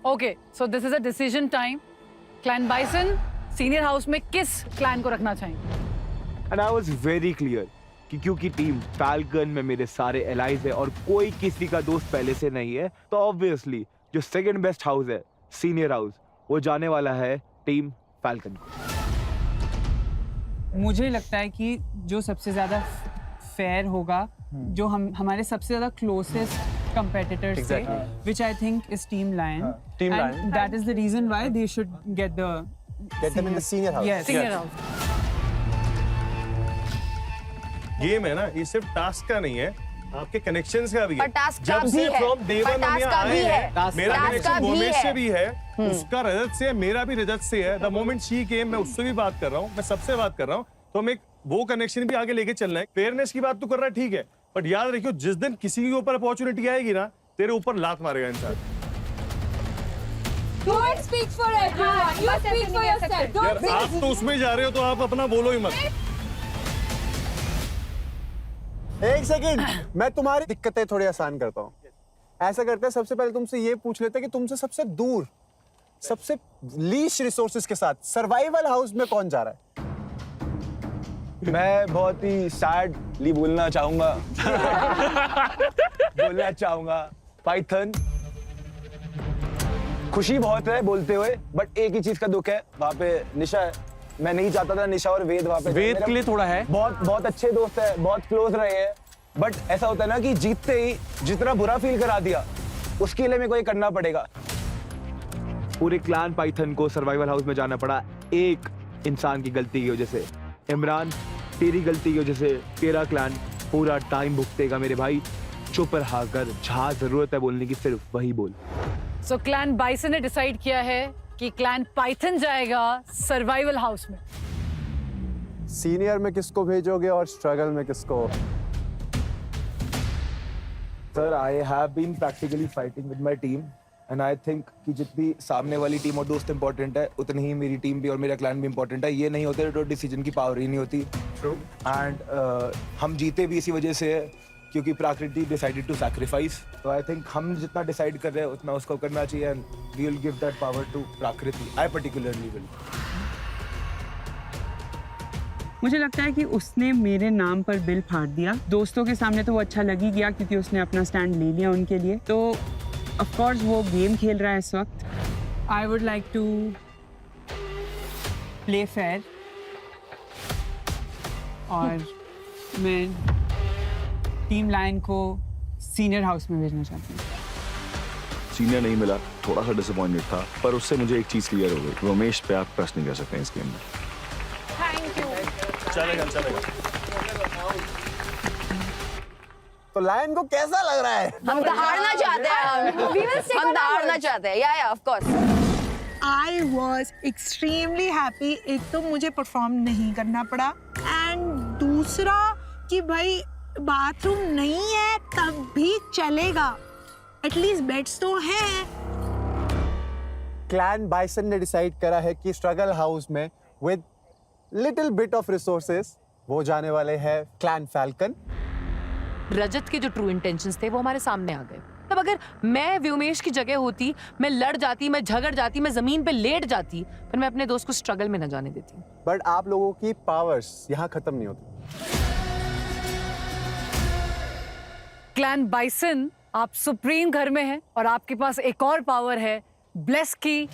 Okay, so this is a decision time. Clan bison senior house में किस clan को रखना चाहेंगे? And I was very clear कि क्योंकि टीम फैल्कन में मेरे सारे एलाइज है और कोई किसी का दोस्त पहले से नहीं है, तो ऑब्वियसली जो सेकंड बेस्ट हाउस है सीनियर हाउस, वो जाने वाला है टीम फैल्कन को। मुझे लगता है कि जो सबसे ज्यादा फेयर होगा, जो हमारे सबसे ज्यादा क्लोजेस्ट कंपेटिटर्स थे, which I think is Team Lion, Team Lion. and that is the reason why they should get them in the senior house. Yes. Senior house. Game है ना, ये सिर्फ टास्क का नहीं है, आपके कनेक्शंस का भी है। पर टास्क का जब भी से है, फ्रॉम डे पर वन हम टास्क यहाँ का आए भी है, हैं, मेरा टास्क का कनेक्शन भी भूमेश है। से भी है, उसका रजत से है, मेरा भी रजत से है। द मोमेंट शी केम, मैं उससे भी बात कर रहा हूँ, मैं सबसे बात कर रहा हूँ, तो हम एक वो कनेक्शन भी आगे लेके चलना है। फेयरनेस की बात तो कर रहा है, ठीक है, बट याद रखियो जिस दिन किसी के ऊपर अपॉर्चुनिटी आएगी ना, तेरे ऊपर लात मारेगा इंसान। Don't speak for everyone. You speak for yourself. यार Don't आप तो उसमें जा रहे हो, तो आप अपना बोलो ही मत। एक सेकंड, मैं तुम्हारी दिक्कतें थोड़ी आसान करता हूँ। ऐसा करते हैं, सबसे पहले तुमसे ये पूछ लेते हैं कि तुमसे सबसे दूर, सबसे लीस्ट रिसोर्सेज के साथ सर्वाइवल हाउस में कौन जा रहा है? मैं बहुत ही सैडली बोलना चाहूंगा पाइथन। खुशी बहुत है बोलते हुए, बट एक ही चीज का दुख है, वहाँ पे निशा है। मैं नहीं चाहता था निशा और वेद वहाँ पे। वेद के लिए थोड़ा है, बहुत अच्छे दोस्त है, बहुत क्लोज रहे हैं, बट ऐसा होता है ना कि जीतते ही जितना बुरा फील करा दिया, उसके लिए मेरे को ये करना पड़ेगा। पूरे क्लैन पाइथन को सर्वाइवल हाउस में जाना पड़ा एक इंसान की गलती की वजह से। इमरान, तेरी गलती की वजह से तेरा क्लैन पूरा टाइम भुगतेगा मेरे भाई। चुप रहा कर, जहाँ जरूरत है बोलने की सिर्फ वही बोल। सो क्लैन बाइसन ने डिसाइड किया है कि क्लैन पाइथन जाएगा सर्वाइवल हाउस में। सीनियर में किसको भेजोगे और स्ट्रगल में किसको? Sir, I have been practically fighting with my team and I think कि जितनी सामने वाली टीम और दोस्त इंपॉर्टेंट है, उतनी ही मेरी टीम भी और मेरा क्लैन भी इंपॉर्टेंट है। ये नहीं होते तो डिसीजन की पावर ही नहीं होती। एंड हम जीते भी इसी वजह से है क्योंकि प्रकृति डिसाइडेड टू सैक्रिफाइस। तो आई थिंक हम जितना डिसाइड कर रहे हैं उतना उसको करना चाहिए and we will give that power to प्रकृति। I particularly will. मुझे लगता है कि उसने मेरे नाम पर बिल फाड़ दिया। दोस्तों के सामने तो वो अच्छा लग ही गया क्योंकि उसने अपना स्टैंड ले लिया उनके लिए। तो ऑफ कोर्स वो गेम खेल रहा है इस वक्त। I would like to play fair और मैं टीम लायन को सीनियर हाउस में भेजना चाहती हूँ। सीनियर नहीं मिला, थोड़ा सा डिसअपॉइंटेड था, पर उससे मुझे एक चीज क्लियर हो गई, रमेश पे आप ट्रस्ट नहीं कर सकते इस गेम में। Thank you. चलेगा। तो लायन को कैसा लग रहा है? हम हारना चाहते हैं, हम हारना चाहते हैं। या of course. I was extremely happy। एक तो मुझे परफॉर्म नहीं करना पड़ा एंड दूसरा कि भाई बाथरूम नहीं है तब भी चलेगा, एटलीस्ट बेड्स तो हैं। क्लैन बाइसन ने डिसाइड करा है कि स्ट्रगल हाउस में with little bit of resources वो जाने वाले हैं क्लैन फैल्कन। रजत के जो ट्रू इंटेंशंस थे वो हमारे सामने आ गए। तब अगर मैं व्योमेश की जगह होती, मैं लड़ जाती, मैं झगड़ जाती, मैं जमीन पे लेट जाती, पर मैं अपने दोस्त को स्ट्रगल में न जाने देती। बट आप लोगों की पावर्स यहाँ खत्म नहीं होती। क्लैन बाइसन, आप सुप्रीम घर में हैं और आपके पास एक और पावर है, ब्लेस की,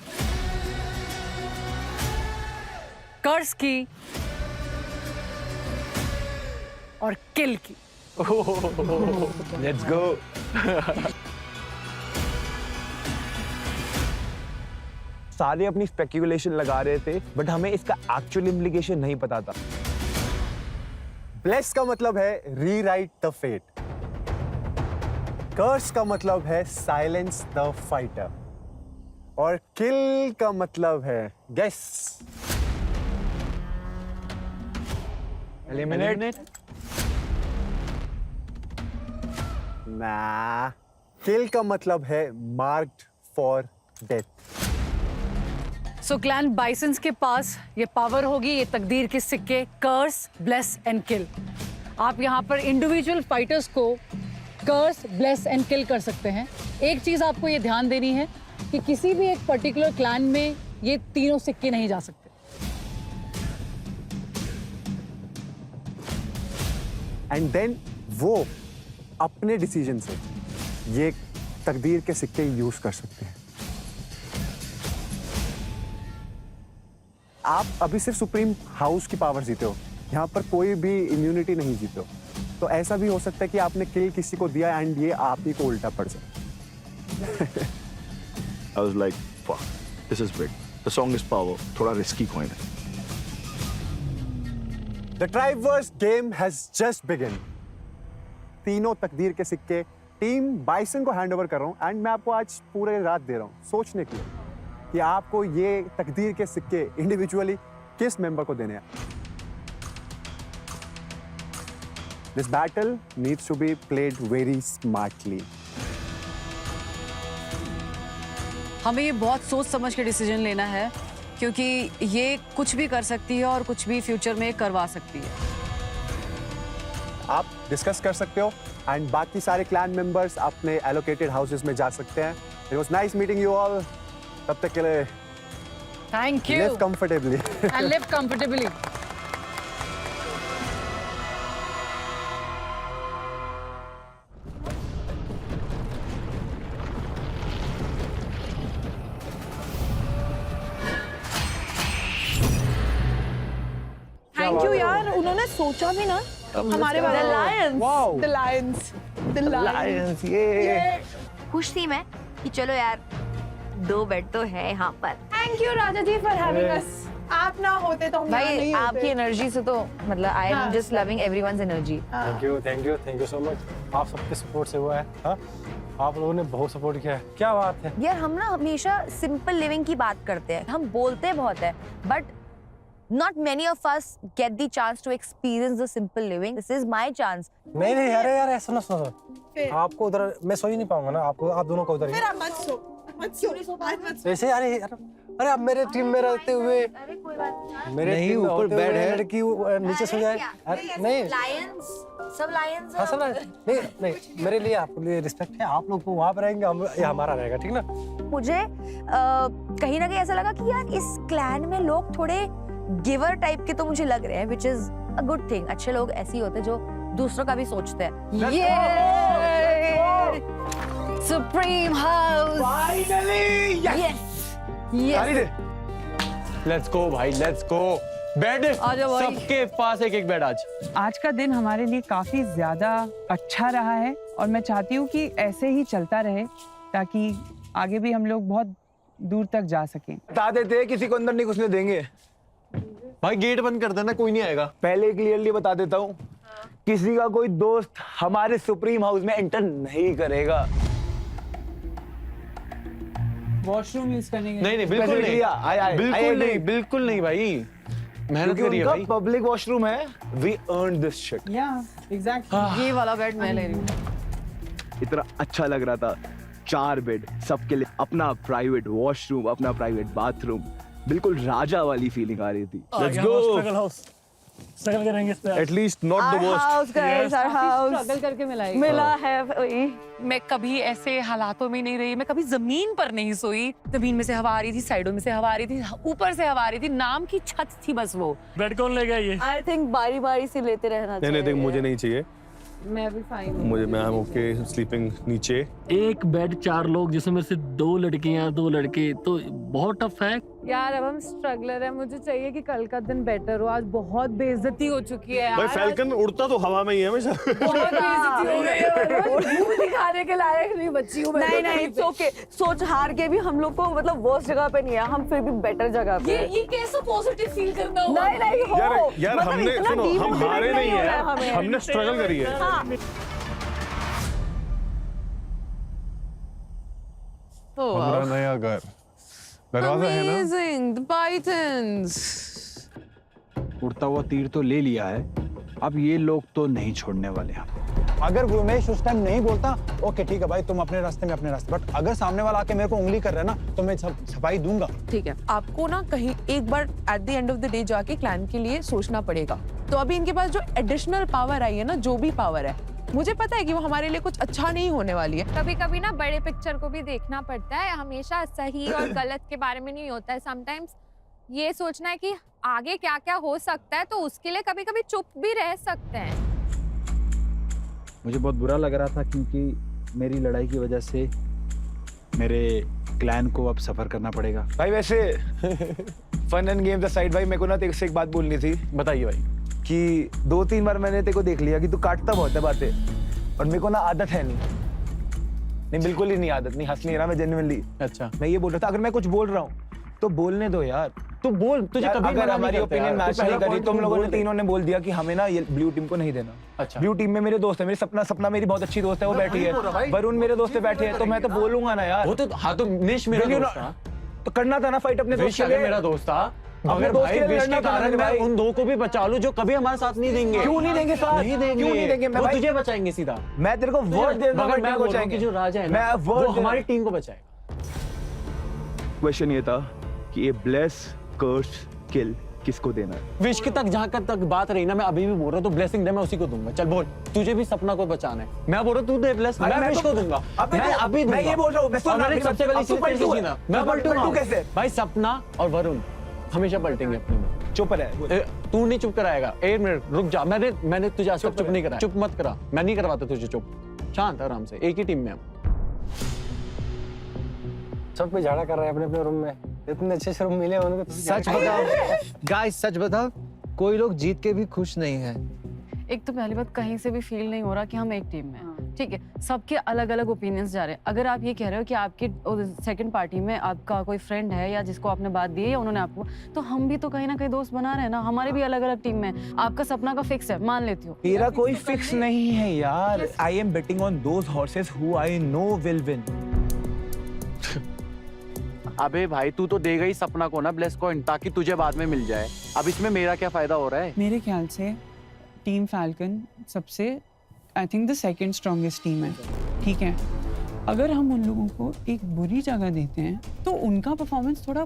कर्स की और किल की। Let's go. सारे अपनी स्पेक्यूलेशन लगा रहे थे, बट हमें इसका एक्चुअल इम्प्लीकेशन नहीं पता था। ब्लेस का मतलब है रीराइट द फेट, कर्स का मतलब है साइलेंस द फाइटर और किल का मतलब है गेस, एलिमिनेट। ना, किल का मतलब है marked for death. So clan बाइसन्स के पास ये पावर होगी, ये तकदीर के सिक्के, कर्स, ब्लेस एंड किल। आप यहाँ पर इंडिविजुअल फाइटर्स को कर्स, ब्लेस एंड किल कर सकते हैं। एक चीज आपको ये ध्यान देनी है कि किसी भी एक पर्टिकुलर क्लैन में ये तीनों सिक्के नहीं जा सकते। एंड देन वो अपने डिसीजन से ये तकदीर के सिक्के यूज कर सकते हैं। आप अभी सिर्फ सुप्रीम हाउस की पावर जीते हो, यहाँ पर कोई भी इम्यूनिटी नहीं जीते हो। तो ऐसा भी हो सकता है कि आपने किल किसी को दिया एंड ये आप ही को उल्टा पड़ जाए। I was like, fuck, this is big. The song is power. थोड़ा risky coin है. The Triverse game has just begun. तीनों तकदीर के सिक्के टीम बाइसन को हैंड ओवर कर रहा हूं एंड मैं आपको आज पूरे रात दे रहा हूं सोचने के लिए कि आपको ये तकदीर के सिक्के इंडिविजुअली किस मेंबर को देने हैं। This battle needs to be played very smartly. हमें ये बहुत सोच समझ के डिसीजन लेना है क्योंकि ये कुछ भी कर सकती है और कुछ भी फ्यूचर में करवा सकती है। आप डिस्कस कर सकते हो एंड बाकी सारे क्लैन मेंबर्स अपने एलोकेटेड हाउसेस में जा सकते हैं। It was nice meeting you all. तब तक के लिए thank you live comfortably. And live comfortably. Thank you यार, उन्होंने सोचा भी ना हमारे बारे में। Lions. The Lions. The Lions. खुश थी मैं कि चलो यार 2 बेड तो है यहाँ पर। Thank you Raja ji for having us. आप ना होते तो हम यहाँ भाई नहीं होते। आपकी एनर्जी से तो मतलब I am just loving everyone's energy. Thank you so much. आप सबके सपोर्ट से हुआ है। हाँ, आप लोगों ने बहुत सपोर्ट किया है। क्या बात है यार, हम ना हमेशा सिंपल लिविंग की बात करते हैं, हम बोलते बहुत है but not many of us get the chance to experience the simple living. This is my chance. नहीं अरे यार ऐसा ना सुनो। आपको उधर मैं सो ही नहीं पाऊंगा ना, आपको आप दोनों को उधर फिर आप मत सो आज मत सो। ऐसे अरे आप मेरे टीम में रहते हुए अरे कोई बात नहीं। मेरे नहीं, टीम में ऊपर होते बेड हुए है। लड़की नीचे सो जाए। नहीं लायंस, सब लायंस। हाँ सब नहीं मेरे लिए आपके लिए रिस्पेक्ट है। आप लोग को वहाँ पर रहेंगे, हम ये हमारा रहेगा, ठीक ना। मुझे कहीं ना कहीं ऐसा लगा कि यार इस क्लैन में लोग थोड़े गिवर टाइप के तो मुझे लग रहे हैं, which is a good thing. अच्छे लोग ऐसे ही होते हैं जो दूसरों का भी सोचते हैं। ये supreme house finally yes let's go भाई, लेट्स गो। बेड सबके पास एक बेड आज। आज का दिन हमारे लिए काफी ज्यादा अच्छा रहा है और मैं चाहती हूँ कि ऐसे ही चलता रहे ताकि आगे भी हम लोग बहुत दूर तक जा सकें। बता देते हैं किसी को अंदर नहीं घुसने देंगे। भाई गेट बंद कर देना, कोई नहीं आएगा। पहले क्लियरली बता देता हूँ, किसी का कोई दोस्त हमारे सुप्रीम हाउस में एंटर नहीं करेगा। वॉशरूम यूज करने के नहीं बिल्कुल नहीं, बिल्कुल नहीं भाई, मेहनत करिए भाई। पब्लिक वॉशरूम है। We earn this shit. Yeah exactly. ये वाला बेड मैं ले रही हूँ। इतना अच्छा लग रहा था। 4 बेड, सबके लिए अपना प्राइवेट वॉशरूम, अपना प्राइवेट बाथरूम, बिल्कुल राजा वाली फीलिंग आ रही थी। Let's go. स्ट्रगल करेंगे इस पे। At least not the worst. House guys, our house struggle करके मिला है वही। मैं कभी ऐसे हालातों में नहीं रही, मैं कभी जमीन पर नहीं सोई। जमीन में से हवा आ रही थी, साइडों में से हवा आ रही थी, ऊपर से हवा आ रही थी, नाम की छत थी बस वो। बेड कौन ले गया ये? आई थिंक बारी बारी से लेते रहना चाहिए। नहीं देख, मुझे नहीं चाहिए। मैं भी फाइन हूँ। मुझे मैं ओके स्लीपिंग नीचे। एक बेड 4 लोग जिसमें मेरे से 2 लड़कियां 2 लड़के, तो बहुत टफ है। यार अब हम स्ट्रगलर है, मुझे चाहिए कि कल का दिन बेटर हो। आज बहुत बेइज्जती हो चुकी है भाई यार। फैल्कन उड़ता तो हवा में ही है हमेशा। बहुत बेइज्जती हो गई है। मुंह दिखाने के लायक नहीं बच्ची हूँ मैं। नहीं इट्स ओके। सोच हार के भी हम लोग को मतलब वर्स्ट जगह पे नहीं है, हम फिर भी बेटर जगह पे ये कैसे पॉजिटिव फील करना होगा? नहीं हो। यार मतलब हमने इतना सुनो, हम demotivate हारे नहीं होना है, हमें। हमने स्ट्रगल करी है। हाँ। हमारा नया घर, दरवाजा है ना। Amazing, the Pythons. उड़ता हुआ तीर तो ले लिया है, अब ये लोग तो नहीं छोड़ने वाले हम। अगर व्योमेश उस टाइम नहीं बोलता, ओके ठीक है भाई, तुम अपने रास्ते में अपने रास्ते, बट अगर सामने वाला आके मेरे को उंगली कर रहा है ना, तो मैं सफाई दूंगा। ठीक है, आपको ना कहीं एक बार at the end of the day जाके क्लैन के लिए सोचना पड़ेगा। तो अभी इनके पास जो एडिशनल पावर आई है ना, जो भी पावर है, मुझे पता है कि वो हमारे लिए कुछ अच्छा नहीं होने वाली है। कभी कभी ना बड़े पिक्चर को भी देखना पड़ता है, हमेशा सही और गलत के बारे में नहीं होता है। समटाइम्स ये सोचना है कि आगे क्या क्या हो सकता है, तो उसके लिए कभी कभी चुप भी रह सकते हैं। मुझे बहुत बुरा लग रहा था क्योंकि मेरी लड़ाई की वजह से मेरे क्लैन को अब सफर करना पड़ेगा। भाई वैसे फन एंड गेम्स असाइड भाई, मेरे को ना तेरे से एक बात बोलनी थी। बताइए भाई। कि 2-3 बार मैंने तेरे को देख लिया कि तू काटता बहुत है बातें, और मेरे को ना आदत है नहीं, बिल्कुल ही नहीं आदत, नहीं हंस नहीं रहा मैं जेन्युइनली। अच्छा, मैं ये बोल रहा था अगर मैं कुछ बोल रहा हूँ तो बोलने दो यार। तू बोल, तुझे कभी अगर हमारी ओपिनियन मैच नहीं करी, तुम लोगों ने तीनों ने बोल दिया कि हमें ना ये ब्लू टीम को नहीं देना। अच्छा, ब्लू टीम में मेरे दोस्त है, मेरी सपना मेरी बहुत अच्छी दोस्त है, वो बैठी है, वरुण मेरे दोस्त बैठे हैं, तो मैं तो बोलूंगा ना यार। वो तो हाँ, तो निश मेरा दोस्त था, तो करना था ना फाइट अपने दोस्त के लिए। मेरा दोस्त था, अगर भाई विश के कारण मैं उन दो को भी बचा लूं जो कभी हमारे साथ नहीं देंगे। क्यों नहीं देंगे साथ? नहीं देंगे, क्यों नहीं देंगे? वो तुझे बचाएंगे सीधा। मैं तेरे को वर्ड दे दूंगा, मैं बोल रहा हूं कि जो राजा है ना, वो हमारी टीम को बचाएगा। क्वेश्चन ये था कि ये ब्लेस, कर्स, किल किसको देना है? विश के तक जहां तक बात रही ना, मैं अभी भी बोल रहा हूं, तो ब्लेसिंग दे, मैं उसी को दूंगा। चल बोल, तुझे भी सपना को बचाना है। मैं बोल रहा हूं तू दे ब्लेस, मैं विश को दूंगा। मैं अभी दूंगा। मैं ये बोल रहा हूं, सबसे पहले चीज मैं पलटूंगा कैसे? भाई सपना और वरुण हमेशा पलटेंगे अपने में। चुप रहे, तू नहीं चुप कराएगा। एक मिनट रुक जा, मैंने तुझे आज तक चुप नहीं कराया। चुप मत करा, मैं नहीं करवाता तुझे चुप। शांत आराम से, एक ही टीम में हम। सब पे झाड़ा कर रहे हैं अपने अपने रूम में। इतने अच्छे रूम मिले उनको। सच बताओ गाइस, सच बताओ, कोई लोग जीत के भी खुश नहीं है। एक तो पहली बात, कहीं से भी फील नहीं हो रहा कि हम एक टीम में हैं। ठीक है, सबके अलग अलग ओपिनियंस जा रहे हैं। अगर आप ये कह रहे हो कि आपकी सेकंड पार्टी में आपका कोई फ्रेंड है या जिसको आपने बात दी है या उन्होंने आपको, तो हम भी तो कहीं ना कहीं दोस्त बना रहे हैं ना। हमारे भी अलग अलग टीम में। आपका सपना का फिक्स है, मान लेती हूँ। तेरा कोई फिक्स नहीं है यार। I am betting on those horses who I know will win. अबे भाई, तू तो देगा ही सपना को ना ब्लेस कॉइन, ताकि तुझे बाद में मिल जाए। अब इसमें मेरा क्या फायदा हो रहा है? मेरे ख्याल से टीम फैल्कन सबसे I think the second strongest team है। ठीक है, अगर हम उन लोगों को एक बुरी जगह देते हैं तो उनका परफॉर्मेंस थोड़ा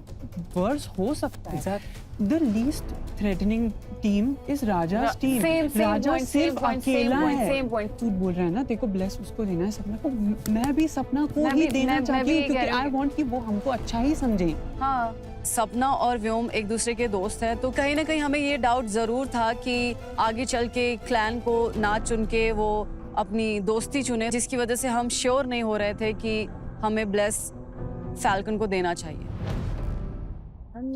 वर्स हो सकता है। The least threatening team is Raja's team. Raja सिर्फ अकेला है। तू बोल रहा है ना, देखो ब्लेस उसको देना है, सपना को। मैं भी सपना को ही देना चाहती हूँ, क्योंकि आई वांट कि वो हमको अच्छा ही समझे। हाँ, सपना और व्योम एक दूसरे के दोस्त हैं, तो कहीं ना कहीं हमें ये डाउट जरूर था कि आगे चल के क्लैन को ना चुन के वो अपनी दोस्ती चुने, जिसकी वजह से हम श्योर नहीं हो रहे थे कि हमें ब्लेस फैल्कन को देना चाहिए।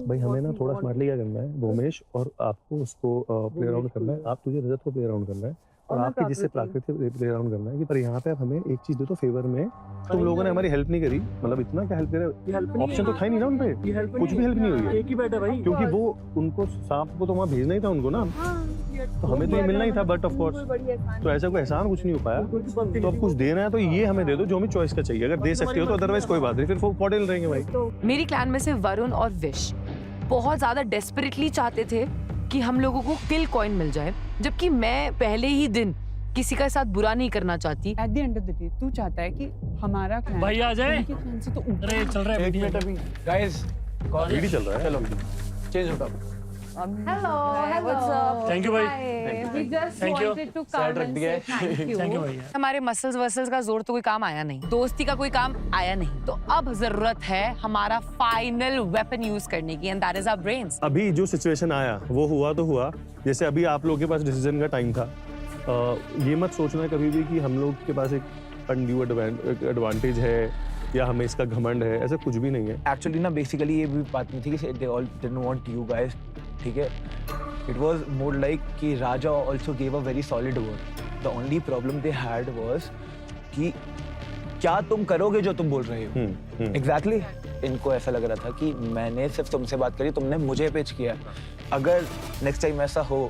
भाई हमें ना थोड़ा स्मार्टली क्या करना है, भूमेश, और आपको उसको प्ले अराउंड करना है। आप तुझे रजत को प्ले अराउंड करना है और आपके जिससे प्राकृतिक प्ले अराउंड करना है। कि पर यहाँ पे आप हमें एक चीज दे तो फेवर में, तुम लोगों ने हमारी हेल्प नहीं करी। मतलब इतना क्या हेल्प करे, ऑप्शन तो था ही नहीं ना उनपे, कुछ भी हेल्प नहीं हुई है। एक ही बैठा भाई, क्योंकि वो उनको सांप को तो वहाँ भेजना ही था उनको ना, तो हमें तो ये मिलना ही था। बट ऑफ कोर्स तो ऐसा कोई एहसान कुछ नहीं हो पाया। तो अब कुछ देना है तो ये हमें दे दो जो हमें चॉइस का चाहिए। अगर दे सकते हो तो, अदरवाइज कोई बात नहीं, फिर वो पॉडल रहेंगे भाई। मेरी क्लैन में से वरुण और विश बहुत ज्यादा डेस्परेटली चाहते थे कि हम लोगों को किल कॉइन मिल जाए, जबकि मैं पहले ही दिन किसी का साथ बुरा नहीं करना चाहती। Eight the end of the day तू चाहता है कि हमारा क्लैन भाई आ जाए। उनके क्लैन से तो अरे चल रहा है, एक मिनट अभी गाइस, वीडियो चल रहा है। चलो चेंज होता। Hello, what's up? Thank you भाई। We just Thank you. wanted to come and say thank you. Thank you भाई। हमारे मसल्स वसल्स का जोर तो कोई काम आया नहीं, दोस्ती का कोई काम आया नहीं, तो अब जरूरत है हमारा फाइनल वेपन यूज करने की, and that is our brains. अभी जो सिचुएशन आया वो हुआ तो हुआ। जैसे अभी आप लोगों के पास डिसीजन का टाइम था। ये मत सोचना कभी भी कि हम लोग के पास एक अनड्यू एडवांटेज है या हमें इसका घमंड है, ऐसा कुछ भी नहीं है। एक्चुअली ना बेसिकली ये भी बात नहीं थी कि they all didn't want you guys, ठीक है। इट वाज मोर लाइक कि Raja also give a very solid word. The only problem they had was कि क्या तुम करोगे जो तुम बोल रहे हो। एग्जैक्टली इनको ऐसा लग रहा था कि मैंने सिर्फ तुमसे बात करी, तुमने मुझे पिच किया। अगर नेक्स्ट टाइम ऐसा हो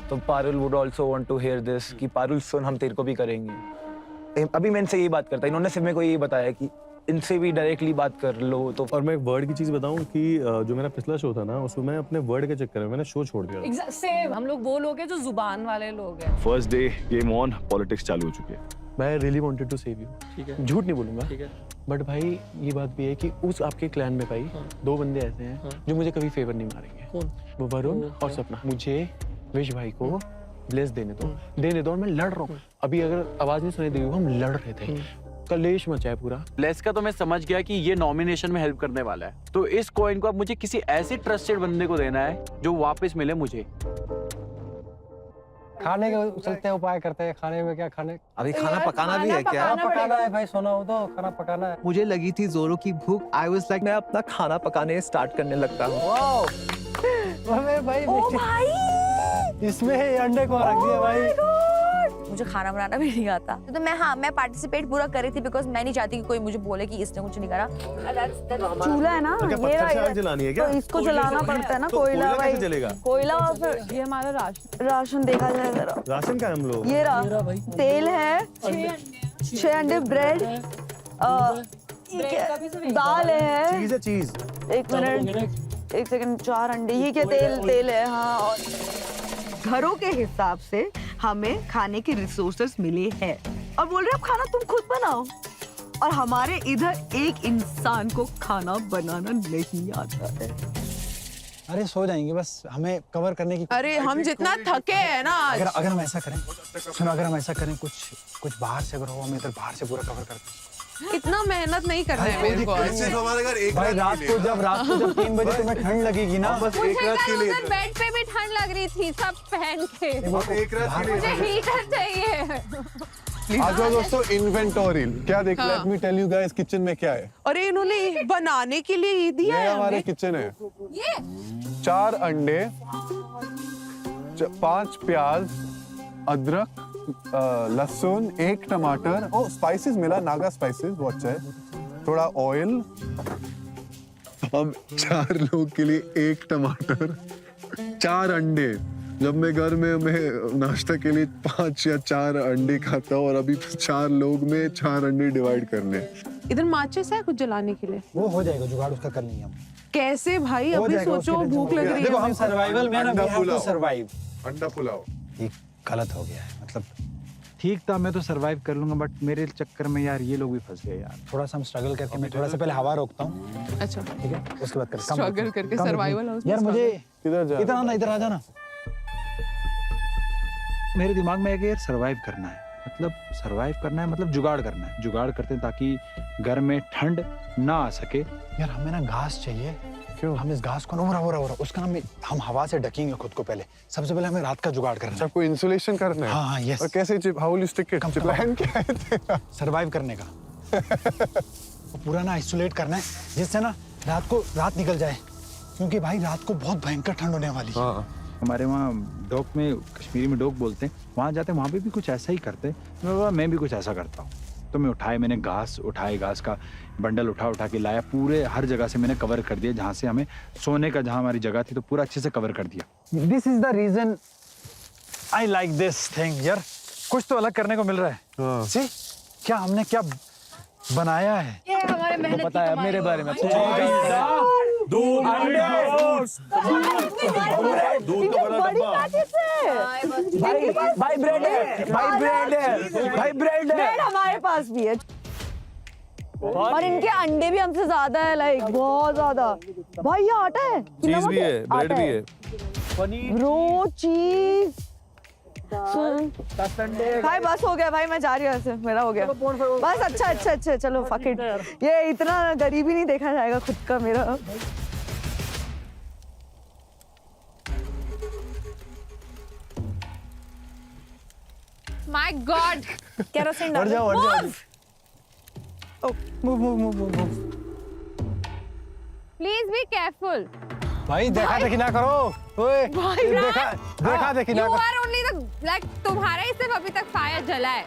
तो Parul would also want to hear this कि पारुल सुन, हम तेरे को भी करेंगे। अभी मैं इनसे यही बात करता, इन्होंने सिर्फ मेरे को यही बताया कि इनसे भी डायरेक्टली बात कर लो। तो और मैं एक वर्ड की चीज बताऊं कि जो मेरा पिछला शो था ना, उसमें मैं अपने वर्ड के चक्कर में मैंने शो छोड़ दिया। सेम, हम लोग वो लोग हैं जो जुबान वाले लोग हैं। First day game on, politics चालू हो चुकी है। मैं really wanted to save you, ठीक है, झूठ नहीं बोलूंगा, ठीक है। बट भाई ये बात भी है कि उस आपके क्लैन में भाई दो बंदे ऐसे हैं जो मुझे कभी फेवर नहीं मारेंगे। कौन? वो वरुण और सपना। मुझे विश भाई को ब्लेस देने दो और मैं लड़ रहा हूँ। अभी अगर आवाज नहीं सुनाई देगी, हम लड़ रहे थे, कलेश मचा है पूरा। ब्लेस का तो मैं समझ गया कि ये नॉमिनेशन में हेल्प करने वाला है, तो इस कॉइन को अब मुझे किसी ऐसे ट्रस्टेड बंदे को देना है जो वापस मिले मुझे। खाने के चलते उपाय करते हैं। खाने में क्या खाने, अभी खाना पकाना भी है क्या? खाना पकाना है भाई, सोना हो तो खाना पकाना है। मुझे लगी थी जोरों की भूख। आई वाज लाइक मैं अपना खाना पकाने स्टार्ट करने लगता हूँ। भाई ओ भाई, इसमें ही अंडे को रख दिया भाई। मुझे खाना बनाना भी नहीं आता, तो मैं पार्टिसिपेट पूरा कर रही थी बिकॉज मैं नहीं चाहती कि कोई मुझे बोले कि इसने कुछ नहीं करा। चूल्हा है ना, क्या ये पत्थर से रहा, आग जलानी है क्या? तो इसको जलाना पड़ता है ना, कोयला भाई, कैसे जलेगा? कोयला। और फिर ये हमारा राशन देखा जाए जरा। राशन का हम लोग ये रहा, तेल है, 6 अंडे, ब्रेड, दाल है, चीज है, चीज। एक मिनट, एक सेकंड, 4 अंडे, ये क्या तेल है। हाँ, और घरों के हिसाब से हमें खाने के रिसोर्सेस मिले हैं और बोल रहे अब खाना तुम खुद बनाओ, और हमारे इधर एक इंसान को खाना बनाना नहीं आता है। अरे सो जाएंगे बस, हमें कवर करने की। अरे हम जितना थके हैं ना आज। अगर हम ऐसा करें, सुनो, अगर हम ऐसा करें, कुछ बाहर से अगर हो, हम इधर बाहर से पूरा कवर करते हैं। इतना मेहनत नहीं करना है मेरे को। हमारे घर एक भाई रात को जब 3 बजे तुम्हें ठंड लगेगी ना, बस मुझे कल उधर बेड पे भी ठंड लग रही थी सब पहन के। एक रात के मुझे हीटर चाहिए। आ जाओ दोस्तों, इन्वेंटोरी क्या देख। Let me tell you guys, kitchen में क्या है। अरे इन्होंने बनाने के लिए ये दिया ये है हमारे हमें। किचन है। ये 4 अंडे, 5 प्याज, अदरक, लहसुन, 1 टमाटर, ओ स्पाइसेस मिला, नागा स्पाइसेस, वो अच्छा है, थोड़ा ऑयल। हम 4 लोग के लिए 1 टमाटर, 4 अंडे। जब मैं घर में मैं नाश्ता के लिए 5 या 4 अंडे खाता हूँ, और अभी 4 लोग में 4 अंडे डिवाइड करने। इधर माचिस है कुछ जलाने के लिए? वो हो जाएगा जुगाड़, उसका कर लेंगे हम। कैसे भाई, हो अभी जाएगा, सोचो उसकी भूख लग रही है। देखो हम सर्वाइवल में ना, अंडा we have to pulao. survive। अंडा पुलाव ये गलत हो गया है, मतलब ठीक था, मैं तो सरवाइव कर लूंगा, बट मेरे चक्कर में यार ये लोग भी फंस गए यार। थोड़ा सा हम स्ट्रगल करके, मैं थोड़ा सा पहले हवा रोकता हूँ, अच्छा ठीक है, उसके बाद करते हैं। स्ट्रगल करके सर्वाइवल हाउस में यार मुझे किधर जा इधर आना, इधर आ जाना। मेरे दिमाग में है कि यार सरवाइव करना है, मतलब सरवाइव करना है, मतलब जुगाड़ करना है। जुगाड़ करते हैं ताकि घर में ठंड ना आ सके। यार हमें ना घास चाहिए। क्यों? हम इस घास को ना हो रहा उसका ना हम हवा से ढकेंगे खुद को। पहले सबसे पहले हमें रात का जुगाड़ करना है। आपको इंसुलेशन करना है? हाँ, यस। और कैसे how will you stick it? Plan क्या है तेरा? सर्वाइव करने का। पूरा ना आइसोलेट करना है, जिससे ना रात निकल जाए, क्योंकि भाई रात को बहुत भयंकर ठंड होने वाली है। हाँ। हमारे वहाँ डोक में, कश्मीरी में डोक बोलते हैं, वहाँ जाते हैं, वहाँ पे भी कुछ ऐसा ही करते हैं। मैं भी कुछ ऐसा करता हूँ। तो मैंने घास का बंडल उठा के लाया, पूरे हर जगह से मैंने कवर कर दिया, जहाँ से हमें सोने का, जहाँ हमारी जगह थी, तो पूरा अच्छे से कवर कर दिया। This is the reason I like this thing. यार कुछ तो अलग करने को मिल रहा है। सी क्या हमने क्या बनाया है। ये हमारे मेहनत पता है मेरे बारे में। दूध, भाई ब्रेड है। हमारे पास भी है, और इनके अंडे भी हमसे ज्यादा है, लाइक बहुत ज्यादा। भाई ये आटा है, चीज भी है, ब्रेड भी है, रो चीज। भाई बस हो गया भाई, मैं जा रही हूँ ऐसे, मेरा हो गया बस। अच्छा चलो फक इट, ये इतना गरीबी नहीं देखा जाएगा खुद का मेरा। माय गॉड, केरोसिन बढ़ जाओ। Please be careful. भाई देखा देखी ना करो। ओए देखा देखी ना यू करो। आर ओनली द लाइक, तुम्हारा ही सिर्फ अभी तक फायर जला है,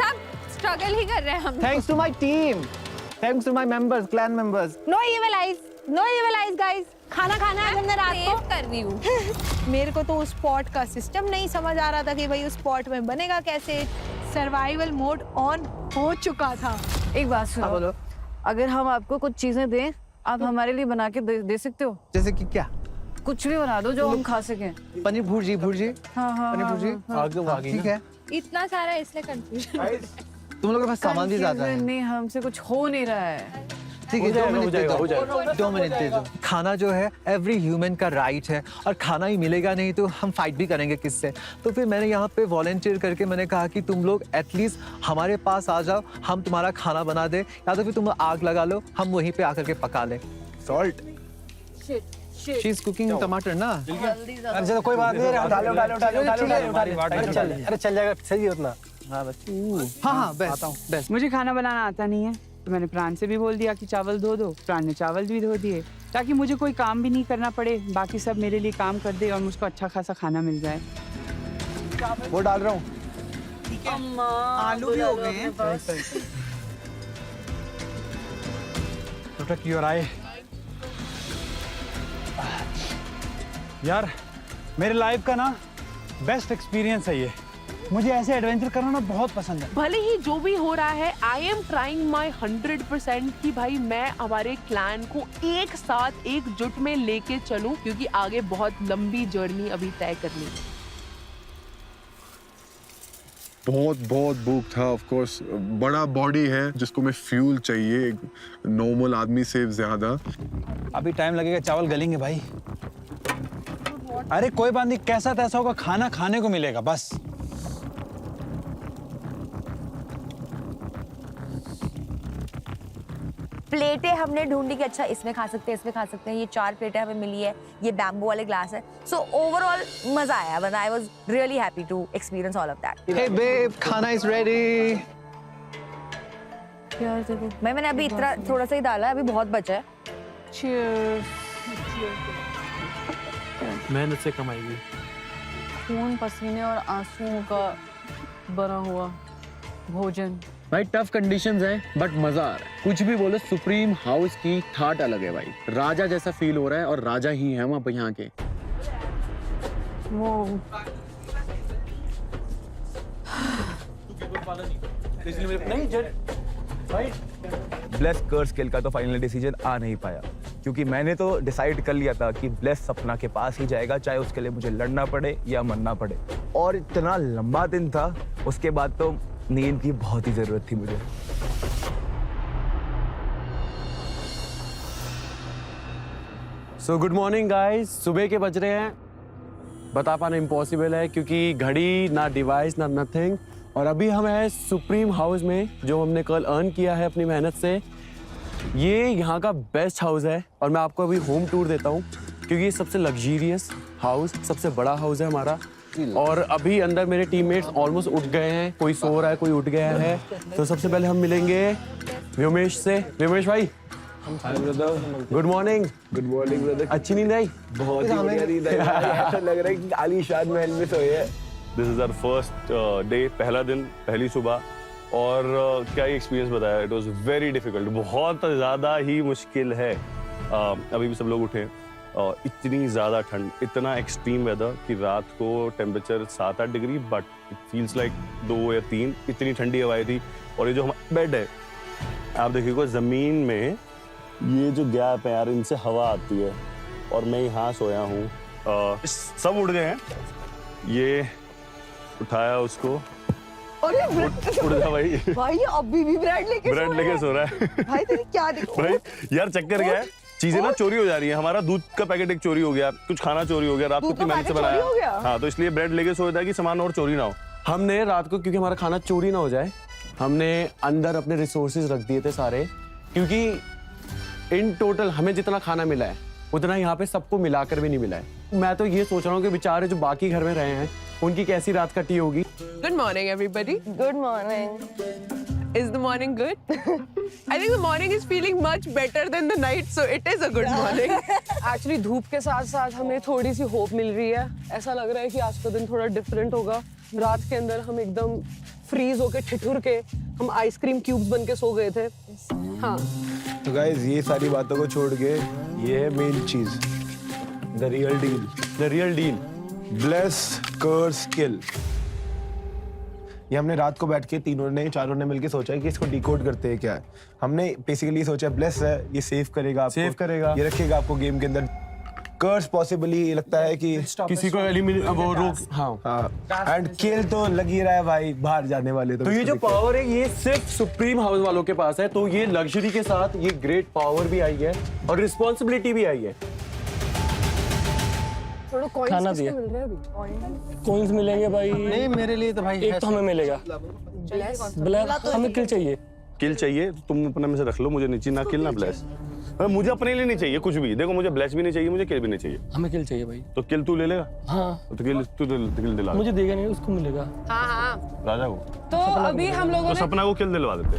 सब स्ट्रगल ही कर रहे हैं हम। Thanks to my team, thanks to my members, clan members. No evil eyes guys. खाना है हमने रात को। कर रही हूँ। मेरे को तो उस पॉट का सिस्टम नहीं समझ आ रहा था कि भाई उस पॉट में बनेगा कैसे। सर्वाइवल मोड ऑन हो चुका था। एक बात सुनो, अगर हम आपको कुछ चीजें दें, आप हमारे लिए बना के दे सकते हो? जैसे कि क्या? कुछ भी बना दो जो हम खा सकें। पनीर भुर्जी। हाँ, पनीर भुर्जी ठीक है। इतना सारा इसलिए कंफ्यूजन। तुम लोगों के पास सामान भी ज्यादा है। नहीं, हमसे कुछ हो नहीं रहा है। ठीक है, 2 मिनट दे हो जाएगा, दो, 2 मिनट दे दो। खाना जो है एवरी ह्यूमन का राइट है, और खाना ही मिलेगा नहीं तो हम फाइट भी करेंगे किससे। तो फिर मैंने यहाँ पे वॉलंटियर करके मैंने कहा कि तुम लोग एटलीस्ट हमारे पास आ जाओ, हम तुम्हारा खाना बना दे, या तो फिर तुम आग लगा लो, हम वहीं पे आकर के पका ले। सॉल्ट शी इज कुकिंग टमाटर ना। अरे चलो कोई बात नहीं, डालो डालो डालो डालो, अरे चल जाएगा, सही है उतना। हाँ बेस्ट। मुझे खाना बनाना आता नहीं है, तो मैंने प्राण से भी बोल दिया कि चावल धो दो। प्राण ने चावल भी धो दिए, ताकि मुझे कोई काम भी नहीं करना पड़े, बाकी सब मेरे लिए काम कर दे और मुझको अच्छा खासा खाना मिल जाए। वो डाल रहा हूँ। आलू भी हो गए हैं। प्रोटेक्ट योर आई। यार मेरे लाइफ का ना बेस्ट एक्सपीरियंस है ये। मुझे ऐसे एडवेंचर करना ना बहुत पसंद है। भले ही जो भी हो रहा है, आई एम ट्राइंग माई 100% कि भाई मैं हमारे क्लैन को एक साथ एकजुट में लेके चलूं, क्योंकि आगे बहुत लंबी जर्नी अभी तय करनी है। बहुत भूख था, ऑफ कोर्स। बड़ा बॉडी है जिसको में फ्यूल चाहिए, एक नॉर्मल आदमी से ज्यादा। अभी टाइम लगेगा, चावल गलेंगे भाई। अरे कोई बात नहीं, कैसा तैसा होगा, खाना खाने को मिलेगा बस। प्लेटें हमने ढूंढी कि अच्छा इसमें खा सकते हैं, इसमें खा सकते हैं। ये 4 प्लेटें हमें मिली है, ये बैम्बू वाले ग्लास है। सो ओवरऑल मजा आया, but I was really happy to experience all of that. Hey babe, खाना इज रेडी। यार देखो, मैंने अभी इतना थोड़ा सा ही डाला है, अभी बहुत बचा है। मेहनत से कमाई हुई, खून पसीने और आंसुओं का बना हुआ भोजन। भाई टफ कंडीशंस है बट मजा आ रहा है। कुछ भी बोलो, सुप्रीम हाउस की ठाट अलग है भाई। राजा जैसा फील हो रहा है, और राजा ही है वहाँ पे यहाँ के। वो ब्लेस कर्स किल का तो फाइनल डिसीजन आ नहीं पाया, क्योंकि मैंने तो डिसाइड कर लिया था कि ब्लेस सपना के पास ही जाएगा, चाहे उसके लिए मुझे लड़ना पड़े या मरना पड़े। और इतना लंबा दिन था, उसके बाद तो नींद की बहुत ही जरूरत थी मुझे। So good morning guys. सुबह के बज रहे हैं, बता पाना इम्पॉसिबल है क्योंकि घड़ी ना डिवाइस ना नथिंग। और अभी हम हैं सुप्रीम हाउस में, जो हमने कल अर्न किया है अपनी मेहनत से। ये यहाँ का बेस्ट हाउस है, और मैं आपको अभी होम टूर देता हूँ, क्योंकि ये सबसे लग्जरियस हाउस, सबसे बड़ा हाउस है हमारा। और अभी अंदर मेरे टीममेट्स ऑलमोस्ट उठ गए हैं, कोई सो रहा है, कोई उठ गया है। तो सबसे पहले हम मिलेंगे व्योमेश से। व्योमेश भाई, good morning. Good morning brother. अच्छी नींद आई? बहुत ही बढ़िया नींद आई। ऐसा लग रहा है कि आलीशान महल में सोए हैं। This is our first day, पहला दिन, पहली सुबह। और क्या ही एक्सपीरियंस बताया, इट वाज वेरी डिफिकल्ट, बहुत ज़्यादा ही मुश्किल है। अभी भी सब लोग उठे, इतनी ज़्यादा ठंड, इतना एक्सट्रीम वेदर कि रात को temperature 7-8 degree, but it feels like 2 या 3, इतनी ठंडी हवाएं थी। और ये जो हमारा बेड है, आप देखिएगा ज़मीन में ये जो गैप है यार, इनसे हवा आती है, और मैं यहाँ सोया हूँ। सब उड़ गए हैं, ये उठाया उसको, उड़ जा भाई। भाई अभी भी ब्रेड लेके सो रहा है। भाई तेरी क्या देखो भाई यार चक्कर क्या है, चीजें ना चोरी हो जा रही है। हमारा दूध का पैकेट एक चोरी हो गया, कुछ खाना चोरी हो गया, रात को इतनी मेहनत से बनाया। हाँ, तो इसलिए ब्रेड लेके सोया था कि सामान और चोरी ना हो। हमने रात को, क्योंकि हमारा खाना चोरी ना हो जाए, हमने अंदर अपने रिसोर्सेज रख दिए थे सारे, क्योंकि इन टोटल हमें जितना खाना मिला है उतना यहाँ पे सबको मिलाकर भी नहीं मिला है। मैं तो ये सोच रहा हूँ कि बेचारे जो बाकी घर में रहे हैं, उनकी कैसी रात कटी होगी। Good morning, everybody. Good morning. Is the morning good? I think the morning is feeling much better than the night, so it is a good morning. Actually धूप के साथ साथ हमें थोड़ी सी होप मिल रही है। ऐसा लग रहा है कि आज का दिन थोड़ा डिफरेंट होगा। रात के अंदर हम एकदम फ्रीज होके ठिठुर के हम आइसक्रीम क्यूब्स बन के सो गए थे। हाँ, तो गाइस ये सारी बातों को छोड़ के ये है मेन चीज, the real deal. The real deal, bless curse kill. ये हमने रात को बैठ के चारों ने मिलके सोचा है कि इसको डिकोड करते हैं क्या है। हमने बेसिकली सोचा ब्लेस है, ये सेव करेगा आपको, सेव करेगा, ये रखेगा आपको गेम के अंदर। कर्स पॉसिबली लगता है कि किसी को एलिमिनेट वो रोक हाँ एंड किल तो लग ही रहा है भाई, बाहर जाने वाले तो ये जो पावर है ये सिर्फ सुप्रीम हाउस वालों के पास है, तो ये लग्जरी के साथ ये ग्रेट पावर भी आई है और रिस्पॉन्सिबिलिटी भी आई है। खाना दिया कॉइंस मिलेंगे भाई। नहीं मेरे लिए तो भाई एक तो हमें मिलेगा ब्लैक, हमें किल चाहिए। किल चाहिए तुम अपने में से रख लो, मुझे नीचे ना किल ना ब्लेस। मुझे अपने लिए नहीं चाहिए कुछ भी, देखो मुझे ब्लेस भी नहीं चाहिए, मुझे किल भी नहीं चाहिए। हमें किल चाहिए भाई। तो किल तू ले लेगा? हाँ तो किल तू किल दिला, मुझे देगा नहीं, उसको मिलेगा। हाँ हाँ राजा को। तो अभी हम लोगों तो ने सपना को किल दिलवा देते।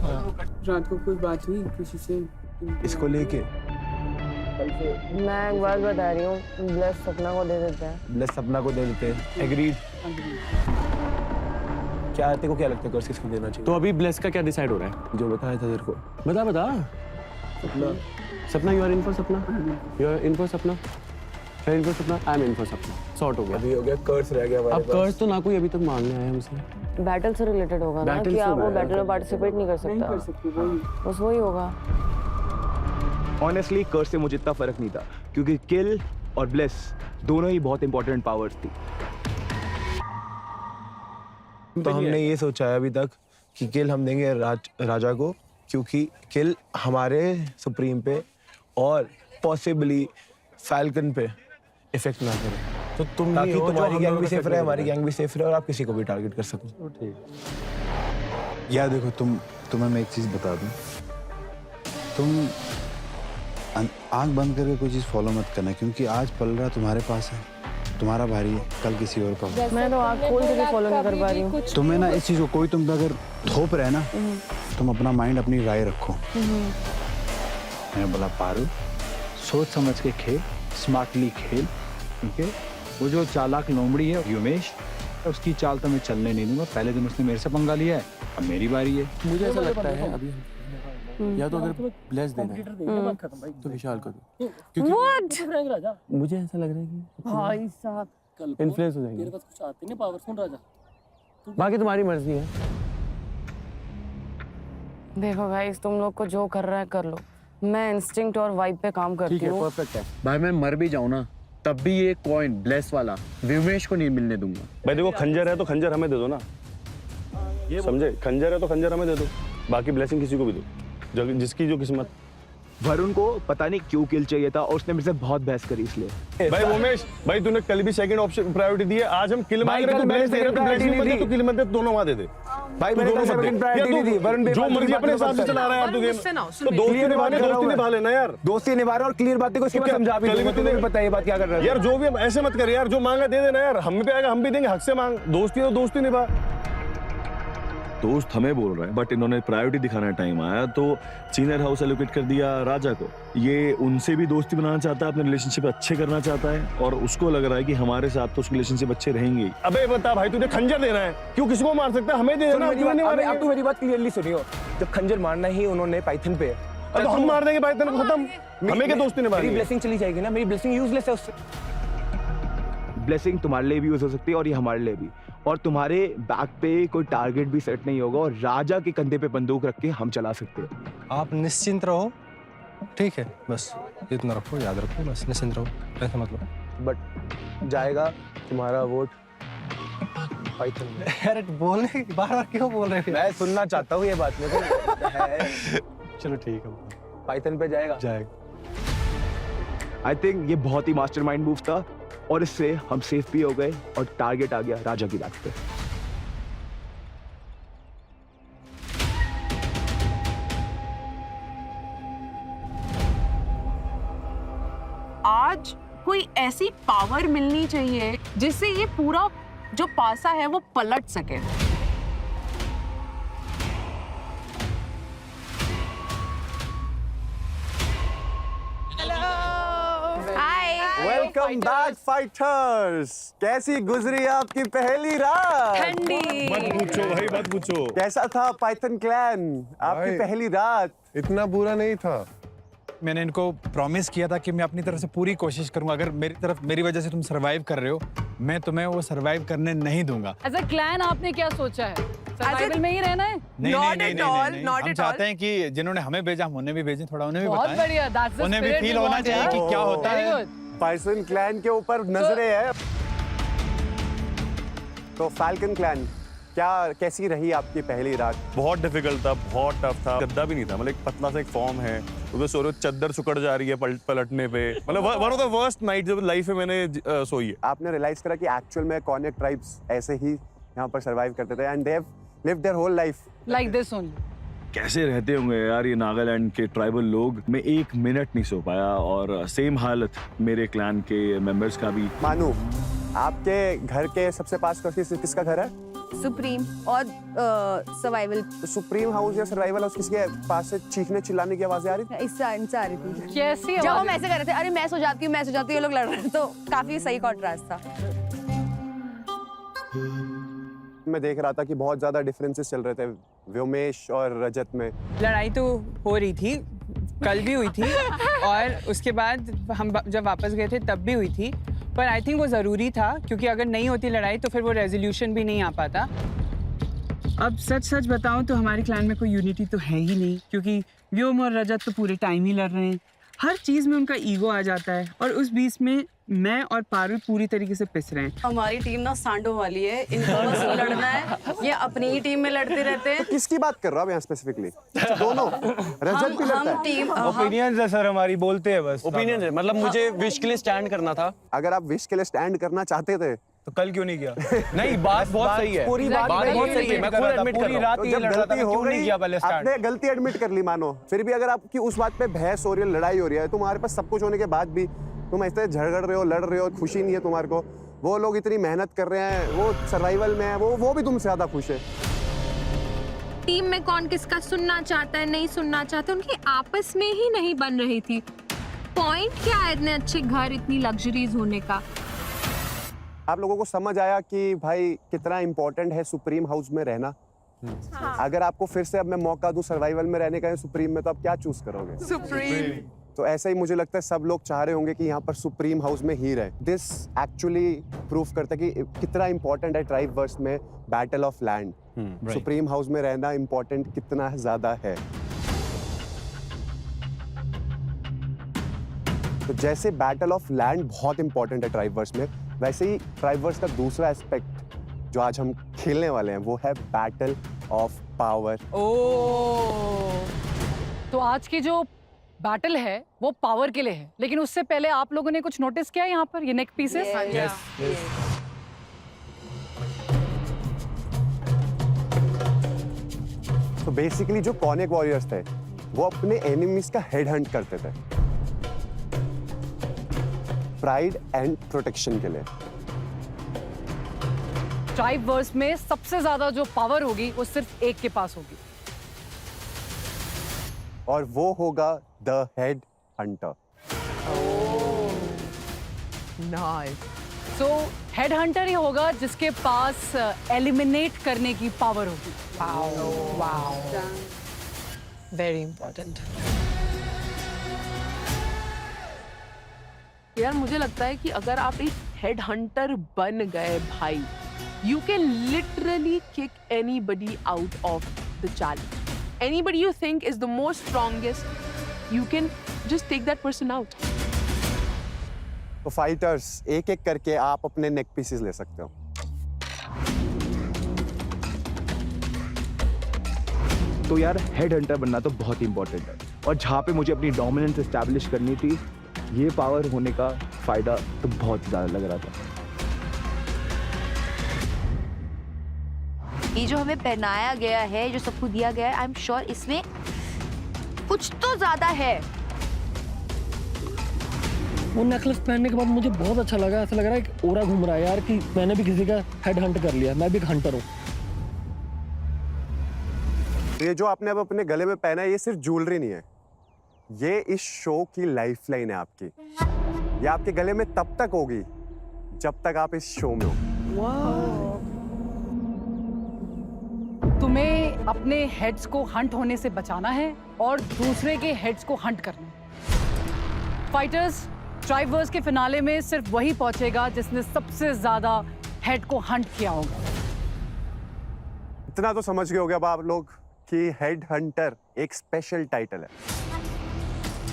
रात को कोई बात हुई किसी से? इसको लेके मैं एक बात बता रही हूँ, ब्लेस सपना को दे देते हैं। ब्लेस सपना को दे देते हैं। एग्रीड। क्या तेरे को क्या लगता है कर्स किसको देना चाहिए? तो अभी ब्लेस का क्या डिसाइड हो रहा है? जो बताया था तेरे को। बता सपना, यू आर इन फॉर सपना, यू आर इन फॉर सपना, मैं इन फॉर सपना, आई एम इन फॉर सपना। सॉर्ट हो गया। अभी हो गया, कर्स रह गया हमारे अब कर्स तो ना कोई अभी तक मांगने आया हमसे। बैटल से रिलेटेड होगा ना कि आप वो बैटल में पार्टिसिपेट नहीं कर सकता, बस वही होगा। ऑनेस्टली कर्स से मुझे इतना फर्क नहीं था क्योंकि किल और ब्लेस दोनों ही बहुत इंपॉर्टेंट पावर्स थी। तो हमने ये सोचा है अभी तक कि किल हम देंगे राजा को, क्योंकि किल हमारे सुप्रीम पे और पॉसिबली फैल्कन पे इफेक्ट ना करे, तो तुम ताकि तुम्हारी गैंग भी सेफ रहे, हमारी गैंग भी सेफ रहे और आप किसी को भी टारगेट कर सको। यार देखो तुम्हें मैं एक चीज़ बता दूं, तुम आंख बंद करके कोई चीज़ फॉलो मत करना, क्योंकि आज पल रहा तुम्हारे पास है, तुम्हारा भारी है, कल किसी और का हो। मैं तो आँख खोल के भी फॉलो नहीं कर पा रही हूँ। तुम्हें ना इस चीज़ को कोई तुम पे अगर थोप रहे ना, तुम अपना माइंड अपनी राय रखो। मैंने बोला पारू सोच समझ के खेल, स्मार्टली खेल, ठीक है? वो जो चालाक लोमड़ी है व्योमेश, उसकी चाल तो मैं चलने नहीं दूंगा। पहले दिन उसने मेरे से पंगा लिया है, अब मेरी बारी है। मुझे ऐसा लगता है अभी या तो अगर ब्लेस देना है तो विशाल को दो, क्योंकि मुझे ऐसा लग रहा है कि भाई साहब इन्फ्लुएंस हो जाएंगे। तेरे पास कुछ आते नहीं पावर, सुन राजा। बाकी तुम्हारी मर्जी है। देखो गाइस, तुम लोग को जो कर रहा है कर लो, मैं इंस्टिंक्ट और वाइब पे काम करती हूँ। परफेक्ट है भाई। मैं मर भी जाऊँ ना तब भी ये कॉइन ब्लेस वाला व्योमेश को नहीं मिलने दूंगा। भाई देखो खंजर है तो खंजर हमें दे दो ना, समझे? खंजर है तो खंजर हमें दे दो, बाकी ब्लेसिंग किसी को भी दो, जिसकी जो किस्मत। वरुण को पता नहीं क्यों किल चाहिए था और उसने मेरे से बहुत बहस करी इसलिए। भाई उमेश भाई तूने कल भी सेकंड ऑप्शन प्रायोरिटी दी है, आज हम किल मांग रहे हैं, ब्लेस दे रहे तो ब्लेसिंग मत दे, तो किल मत दे, दोनों वहां दे दे। भाई मैंने कल सेकंड प्रायोरिटी नहीं दी, वरुण जो मर्जी अपने हिसाब से चला रहा है यार तू गेम। तो दोस्ती निभाने, दोस्ती निभा लेना यार, दोस्ती निभा रहा और क्लियर बातें को इसके बाद समझा भी दूंगा, तुम्हें भी पता है ये बात क्या कर रहा है यार। जो भी ऐसे मत कर यार, जो मांगा दे देना यार, हम पे आएगा हम भी देंगे, हक से मांग, दोस्ती तो दोस्ती निभा। दोस्त हमें बोल रहे हैं बट इन्होंने प्रायोरिटी दिखाना टाइम आया तो सीनियर हाउस एलोकेट कर दिया राजा को। ये उनसे भी दोस्ती बनाना चाहता है, अपने रिलेशनशिप अच्छे करना चाहता है और उसको लग रहा है कि हमारे साथ तो उसके रिलेशनशिप अच्छे रहेंगे। अबे बता भाई, तुझे खंजर देना है, क्यों किसी को मार सकता है? हमें दे देना। अब तू मेरी बात क्लियरली सुनियो, जब खंजर मारना ही उन्होंने पाइथन पे, तो हम मार देंगे पाइथन को, खत्म। हमें क्या दोस्ती निभानी? मेरी ब्लेसिंग चली जाएगी ना, मेरी ब्लेसिंग यूजलेस है उससे। ब्लेसिंग तुम्हारे लिए भी यूज हो सकती है और ये हमारे लिए भी, और तुम्हारे बैक पे कोई टारगेट भी सेट नहीं होगा और राजा के कंधे पे बंदूक रख के हम चला सकते हैं। आप निश्चिंत रहो, ठीक है? बस इतना रखो, याद रखो, बस निश्चिंत रहो, ऐसा मतलब। बट जाएगा तुम्हारा वोट पाइथन में। अरे बोलने बार-बार क्यों बोल रहे हो? मैं सुनना चाहता हूँ ये बात, मेरे को है। चलो ठीक है, पाइथन पे जाएगा। जाएगा। आई थिंक ये बहुत ही मास्टरमाइंड मूव था और इससे हम सेफ भी हो गए और टारगेट आ गया राजा की बैक पे। आज कोई ऐसी पावर मिलनी चाहिए जिससे ये पूरा जो पासा है वो पलट सके। Welcome back fighters. कैसी गुजरी आपकी पहली रात? ठंडी। मत पूछो भाई, मत पूछो। कैसा था पाइथन क्लैन आपकी पहली रात? इतना बुरा नहीं था। मैंने इनको प्रॉमिस किया था कि मैं अपनी तरफ से पूरी कोशिश करूंगा। अगर मेरी वजह से तुम सरवाइव कर रहे हो, मैं तुम्हें वो सरवाइव करने नहीं दूंगा। एज अ क्लैन आपने क्या सोचा है? सर्वाइवल में ही रहना है? नहीं, हम चाहते हैं कि जिन्होंने हमें भेजा हम उन्हें भी भेजें, थोड़ा उन्हें भी बहुत बताएं। बढ़िया, that's the उन्हें भी spirit फील we होना want, चाहिए कि yeah. क्या होता Very है good. पाइसन क्लैन के ऊपर नजरें हैं। तो फैल्कन क्लैन, कैसी रही आपकी पहली रात? बहुत डिफिकल्ट था, बहुत टफ था, गद्दा भी नहीं था। मतलब एक पतला सा एक फॉर्म है, उधर सो रहे हो, चद्दर सुकड़ जा रही है पलटने पे। मतलब one of the worst night जो लाइफ में मैंने सोई है। आपने रियलाइज करा कि एक्चुअल में कॉर्निक ट्राइब्स ऐसे ही यहाँ पर सरवाइव करते थे and they have lived their whole life like this only. कैसे रहते होंगे यार ये नागालैंड के ट्राइबल लोग। मैं 1 मिनट नहीं सो पाया और सेम हालत मेरे क्लैन के मेंबर्स का भी। मानू, आपके घर के सबसे पास किसका घर है? सुप्रीम और सर्वाइवल। तो सुप्रीम हाउस या सर्वाइवल हाउस, किसके पास से चीखने चिल्लाने की आवाजें आ रही थी? इससे आ रही थी। कैसी जब हम ऐसे कर रहे थे, अरे मैं सो जाती हूँ, ये लोग लड़ रहे थे, तो काफी सही कॉन्ट्रास्ट था। मैं देख रहा था कि बहुत ज्यादा डिफरेंसेस चल रहे थे व्योमेश और रजत में। लड़ाई तो हो रही थी, कल भी हुई थी और उसके बाद हम जब वापस गए थे तब भी हुई थी, पर आई थिंक वो ज़रूरी था क्योंकि अगर नहीं होती लड़ाई तो फिर वो रेजोल्यूशन भी नहीं आ पाता। अब सच बताऊं तो हमारे क्लैन में कोई यूनिटी तो है ही नहीं, क्योंकि व्योम और रजत तो पूरे टाइम ही लड़ रहे हैं, हर चीज़ में उनका ईगो आ जाता है और उस बीच में मैं और पारुल पूरी तरीके से पिस रहे हैं। हमारी टीम ना सांडो वाली है, इनको बस लड़ना है, ये अपनी ही टीम में लड़ते रहते हैं। तो किसकी बात कर रहा हूँ यहाँ स्पेसिफिकली? दोनों, रजत भी लड़ता है। टीम ओपिनियंस है सर, हमारी बोलते हैं बस। ओपिनियन है, मतलब मुझे विश के लिए स्टैंड करना था। अगर आप विश के लिए स्टैंड करना चाहते थे तो कल क्यों नहीं किया? नहीं, बात बहुत सही है, पूरी बात बहुत सही है, मैं खुद एडमिट कर रहा हूँ। जब गलती हो गई, आपने गलती एडमिट कर ली मानो, फिर भी अगर आपकी उस बात पे बहस हो रही है, लड़ाई हो रही है, तुम्हारे पास सब कुछ होने के बाद भी तुम ऐसे झगड़ रहे हो, लड़ रहे हो, खुशी नहीं है तुम्हारे को। वो लोग इतनी मेहनत कर रहे हैं, वो सर्वाइवल में है, वो भी तुमसे ज्यादा खुश है। टीम में कौन किसका सुनना चाहता है, नहीं सुनना चाहता, उनकी आपस में ही नहीं बन रही थी। पॉइंट क्या है इतने अच्छे घर, इतनी लग्जरीज होने का? आप लोगों को समझ आया कि भाई कितना इंपॉर्टेंट है सुप्रीम हाउस में रहना? अगर आपको फिर से अब मैं मौका दूं सर्वाइवल में रहने का, सुप्रीम में, तो आप क्या चूज करोगे? सुप्रीम। तो ऐसा ही मुझे लगता है सब लोग चाह रहे होंगे कि यहाँ पर सुप्रीम हाउस में ही रहे। दिस एक्चुअली प्रूफ करता है कि कितना इंपॉर्टेंट है ट्राइब वर्स में battle of land. Supreme house में रहना इंपॉर्टेंट कितना ज्यादा है। तो जैसे बैटल ऑफ लैंड बहुत इंपॉर्टेंट है ट्राइब वर्स में, वैसे ही ट्राइब वर्स का दूसरा एस्पेक्ट जो आज हम खेलने वाले हैं वो है बैटल ऑफ पावर। तो आज की जो बैटल है वो पावर के लिए है, लेकिन उससे पहले आप लोगों ने कुछ नोटिस किया यहाँ पर ये नेक पीसेस? तो बेसिकली जो कॉर्निक वॉरियर्स थे वो अपने एनिमीज का हेड हंट करते थे प्राइड एंड प्रोटेक्शन के लिए। ट्राइब वर्स में सबसे ज्यादा जो पावर होगी वो सिर्फ एक के पास होगी, और वो होगा the head hunter. Nice. So head hunter ही होगा जिसके पास एलिमिनेट करने की पावर होगी। Wow, very important. यार मुझे लगता है कि अगर आप एक हेड हंटर बन गए भाई, you can literally kick anybody out of the challenge. Anybody you think is the most strongest, you can just take that person out. तो फाइटर्स एक एक करके आप अपने नेक पीसेस ले सकते हो। तो यार हेड हंटर बनना तो बहुत इंपॉर्टेंट है, और जहाँ पे मुझे अपनी डोमिनेंस एस्टैब्लिश करनी थी, ये पावर होने का फायदा तो बहुत ज्यादा लग रहा था। ये जो हमें पहनाया गया है, जो सबको दिया गया है, आई एम श्योर इसमें कुछ तो ज्यादा है। वो नेकलेस पहनने के बाद मुझे बहुत अच्छा लगा, ऐसा लग रहा है कि ओरा घूम रहा है यार कि मैंने भी किसी का हेड हंट कर लिया, मैं भी एक हंटर हूँ। ये जो आपने अब अपने गले में पहना है, ये सिर्फ ज्वेलरी नहीं है, ये इस शो की लाइफलाइन है आपकी। ये आपके गले में तब तक होगी जब तक आप इस शो में हो। तुम्हें अपने हेड्स को हंट होने से बचाना है और दूसरे के हेड्स को हंट करना है। फाइटर्स, ट्राइबर्स के फिनाले में सिर्फ वही पहुंचेगा जिसने सबसे ज्यादा हेड को हंट किया होगा। इतना तो समझ गए होगे अब आप लोग कि हेड हंटर एक स्पेशल टाइटल है।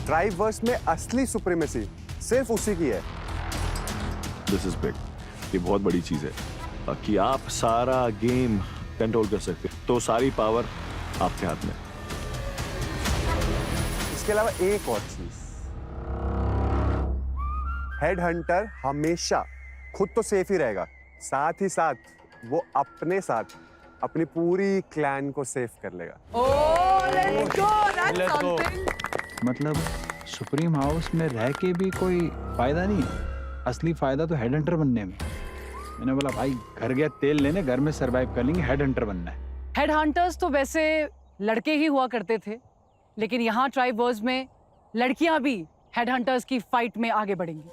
ट्राइबर्स में असली सुप्रीमेसी सिर्फ उसी की है। दिस इज बिग, ये बहुत बड़ी चीज है कि आप सारा गेम कंट्रोल कर सकते, तो सारी पावर आपके हाथ में। इसके अलावा एक और चीज, हेड हंटर हमेशा खुद तो सेफ ही रहेगा, साथ ही साथ वो अपने साथ अपनी पूरी क्लैन को सेफ कर लेगा। मतलब सुप्रीम हाउस में रह के भी कोई फायदा नहीं है, असली फायदा तो हेड हंटर बनने में। मैंने बोला भाई घर गया तेल लेने, घर में सरवाइव कर लेंगे, हेड हंटर बनना है। हेड हंटर्स तो वैसे लड़के ही हुआ करते थे, लेकिन यहाँ ट्राइब वर्स में लड़कियां भी हेड हंटर्स की फाइट में आगे बढ़ेंगी।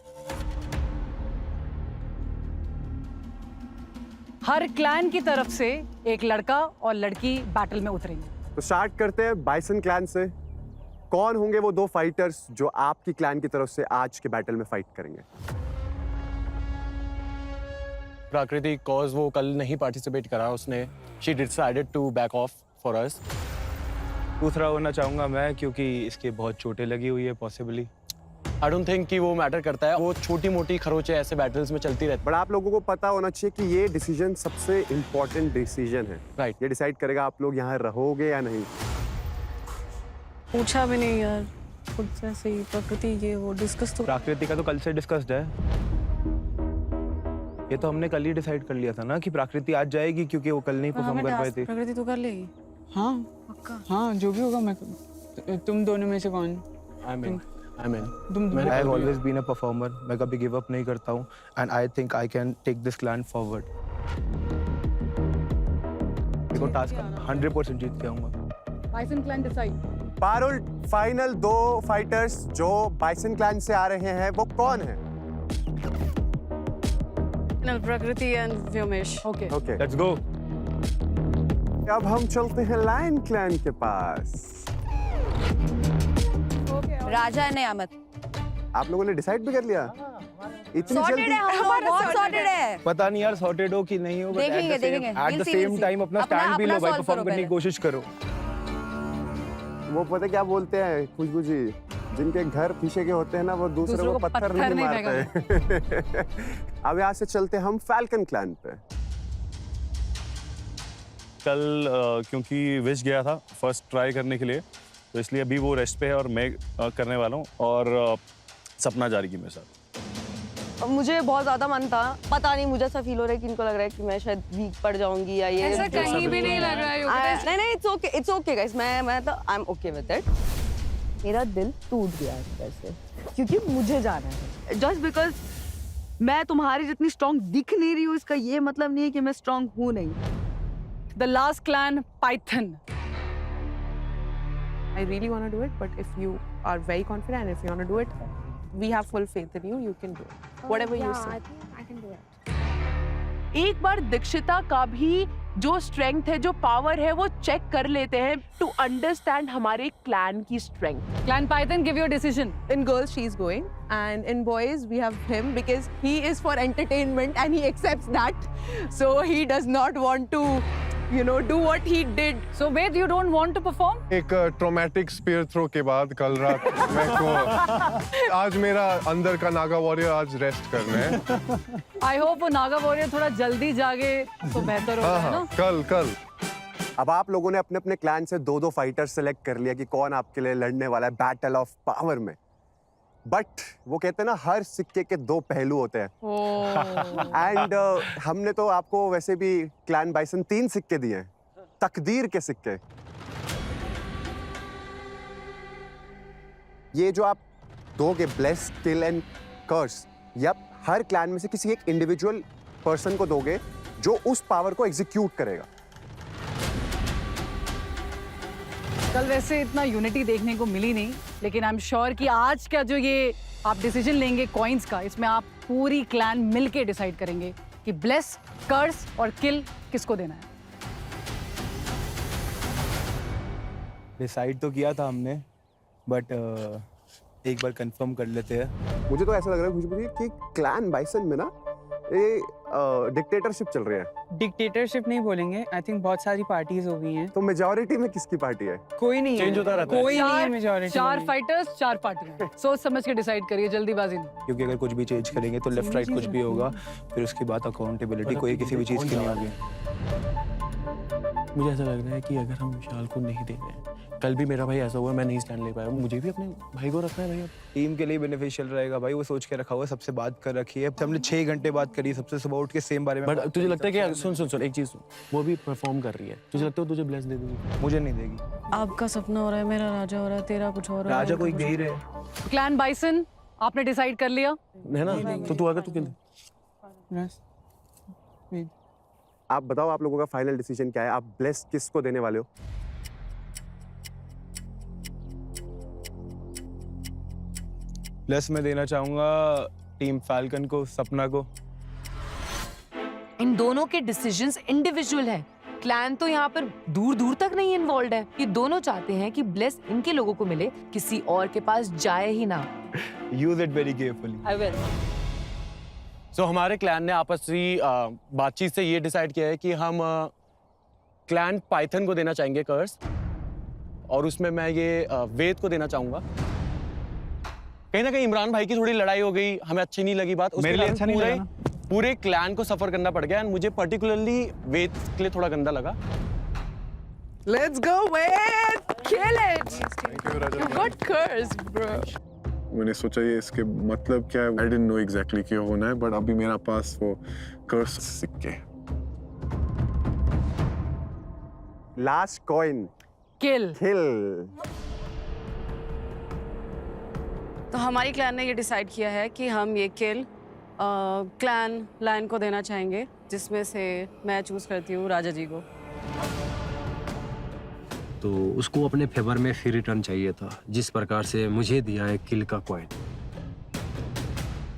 हर क्लैन की तरफ से एक लड़का और लड़की बैटल में उतरेंगे। तो स्टार्ट करते हैं बाइसन क्लैन से। कौन होंगे वो दो फाइटर्स जो आपकी क्लैन की तरफ से आज के बैटल में फाइट करेंगे? प्राकृति, कॉज वो कल नहीं पार्टिसिपेट करा उसने, she decided to back off for us. दूसरा होना चाहूंगा मैं, क्योंकि इसके बहुत चोटें लगी हुई है पॉसिबली। आई डोंट थिंक कि वो मैटर करता है, वो छोटी मोटी खरोचे ऐसे बैटल्स में चलती रहती। बट आप लोगों को पता होना चाहिए कि ये डिसीजन सबसे इंपॉर्टेंट डिसीजन है। राइट, ये डिसाइड करेगा आप लोग यहाँ रहोगे या नहीं। पूछा भी नहीं यार खुद से सही, प्रकृति ये वो डिस्कस तो। प्राकृति का तो कल से डिस्कस्ड है, ये तो हमने कल ही डिसाइड कर लिया था ना कि प्राकृति आज जाएगी, क्योंकि वो कल नहीं परफॉर्म कर पाई थी। प्रकृति तो कर लेगी। हाँ पक्का? हाँ जो भी होगा मैं तुम दोनों में से कौन? I have always been a performer, मैं कभी गिव अप नहीं करता हूँ, and I think I can take this clan forward। देखो टास्क 100% जीत के आऊँगा। Bison clan decide. Parul, final दो फाइटर्स जो बाइसन क्लैन से आ रहे हैं वो कौन है? Prakriti and Vyomesh. Okay okay, let's go. अब हम चलते हैं लायन क्लैन के पास। राजा ने आमद आप लोगों ने डिसाइड भी कर लिया? इतनी सॉर्टेड जल्दी? है हम लोग, बहुत सॉर्टेड है। पता नहीं यार सॉर्टेड हो कि नहीं हो, बट देखेंगे, at the we'll same see। Time अपना अपना- स्टैंड भी लो अपना भाई, solve परफॉर्म करो करने की पहले। कोशिश करो। वो पता क्या बोलते हैं खुशबू जी, जिनके घर पीछे के होते हैं ना वो दूसरों को पत्थर नहीं मारते। अब यहाँ से चलते हम फैल्कन क्लैन पे। कल क्योंकि विश गया था फर्स्ट ट्राई करने के लिए, तो इसलिए अभी वो रेस्ट पे है और मैं करने वाला हूँ, और सपना जा रही की मेरे साथ। मुझे बहुत ज्यादा मन था, पता नहीं मुझे ऐसा फील हो रहा है कि इनको लग रहा है कि मैं शायद वीक पड़ जाऊंगी या ये ऐसा कहीं भी नहीं लग रहा है योगेश। नहीं इट्स ओके गाइस, मैं तो I am okay with it. मेरा दिल टूट गया है वैसे, क्योंकि मुझे जाना है। जस्ट बिकॉज मैं तुम्हारी जितनी स्ट्रांग दिख नहीं रही हूँ, इसका ये मतलब नहीं है कि मैं स्ट्रांग हूँ नहीं। The last clan Python. I really want to do it, but if you are very confident and if you want to do it, we have full faith in you. You can do it. Whatever you say. I think I can do it. एक बार दीक्षिता का भी जो strength है, जो power है, वो check कर लेते हैं टू अंडरस्टैंड हमारे क्लैन की strength. Clan Python, give your decision. In girls, she's going, and in boys, we have him because he is for entertainment and he accepts that. So he does not want to, do what he did. So Ved, you don't want to perform? एक traumatic spear throw के बाद कल रात मेरे को आज मेरा अंदर का नागा वॉरियर आज रेस्ट करना है। आई होप वो नागा वॉरियर थोड़ा जल्दी जागे तो बेहतर होगा, है ना? कल अब आप लोगों ने अपने अपने क्लैन से दो फाइटर सेलेक्ट कर लिया कि कौन आपके लिए लड़ने वाला है बैटल ऑफ पावर में। बट वो कहते हैं ना, हर सिक्के के दो पहलू होते हैं। एंड हमने तो आपको वैसे भी क्लैन बाइसन 3 सिक्के दिए हैं, तकदीर के सिक्के। ये जो आप दोगे bless, kill and curse, yup, हर क्लैन में से किसी एक इंडिविजुअल पर्सन को दोगे जो उस पावर को एग्जीक्यूट करेगा। कल वैसे इतना यूनिटी देखने को मिली नहीं, लेकिन आई एम श्योर कि आज का जो ये आप डिसीजन लेंगे कॉइन्स का, इसमें आप पूरी क्लैन मिलके डिसाइड करेंगे कि ब्लेस, कर्स और किल किसको देना है। डिसाइड तो किया था हमने, बट एक बार कंफर्म कर लेते हैं। मुझे तो ऐसा लग रहा है खुशबू जी कि क्लैन बाइसन में ना ये डिक्टेटरशिप चल रही है। डिक्टेटरशिप नहीं बोलेंगे, आई थिंक बहुत सारी पार्टीज हो गई हैं। तो मेजॉरिटी में किसकी पार्टी है? कोई नहीं चेंज है, होता रहता है। कोई नहीं है मेजॉरिटी। 4 फाइटर्स 4 पार्टियां, सोच समझ के डिसाइड करिए, जल्दीबाजी नहीं। क्योंकि अगर कुछ भी चेंज करेंगे तो लेफ्ट राइट कुछ भी होगा, फिर उसके बाद अकाउंटेबिलिटी कोई किसी भी चीज़ की नहीं होगी। मुझे ऐसा लग रहा है कि अगर हम विशाल को नहीं दे रहे हैं, कल भी मेरा भाई ऐसा हुआ, मैं नहीं स्टैंड ले पाया, मुझे भी अपने भाई को रखना है भैया। टीम के लिए बेनिफिशियल रहेगा भाई, वो सोच के रखा हुआ है, सबसे बात कर रखी है, हमने 6 घंटे बात करी, सबसे सुबह उठ के सेम बारे में। बट तुझे लगता है कि सुन एक चीज सुन, वो भी परफॉर्म कर रही है, तुझे लगता है तुझे ब्लेस दे देगी? मुझे नहीं देगी। आपका सपना हो रहा है, मेरा राजा हो रहा है, तेरा कुछ और रहा है। राजा कोई गई रहे। क्लैन बाइसन आपने डिसाइड कर लिया है ना? तो तू आकर तू खेल। आप बताओ आप लोगों का फाइनल डिसीजन क्या है? आप ब्लेस किसको देने वाले हो? प्लस मैं देना चाहूंगा टीम फैल्कन को, सपना को। इन दोनों के डिसीजंस इंडिविजुअल हैं। क्लैन तो यहाँ पर दूर दूर तक नहीं इन्वॉल्व है। ये दोनों चाहते हैं कि ब्लेस इनके लोगों को मिले, किसी और के पास जाए ही ना। Use it very carefully. I will. So हमारे क्लैन ने आपसी बातचीत से ये डिसाइड किया है कि हम क्लैन पाइथन को देना चाहेंगे कर्स, और उसमें मैं ये वेद को देना चाहूंगा। कहीं ना कहीं इमरान भाई की थोड़ी लड़ाई हो गई, हमें अच्छी नहीं लगी बात, मेरे लिए अच्छा नहीं लगा ना। पूरे क्लैन को सफर करना पड़ गया, एंड मुझे पर्टिकुलरली वेद के लिए थोड़ा गंदा लगा। Let's go, Wade! Kill it! You got cursed, bro. मैंने सोचा ये इसके मतलब क्या है, आई डिडंट नो एग्जैक्टली क्या होना है, बट अभी मेरा पास वो कर्स सिक्के। लास्ट कॉइन किल। तो हमारी क्लैन ने ये डिसाइड किया है कि हम ये किल क्लैन लाइन को देना चाहेंगे, जिसमें से मैं चूज करती हूँ राजा जी को। तो उसको अपने फेवर में फ्री रिटर्न चाहिए था, जिस प्रकार से मुझे दिया है किल का कॉइन।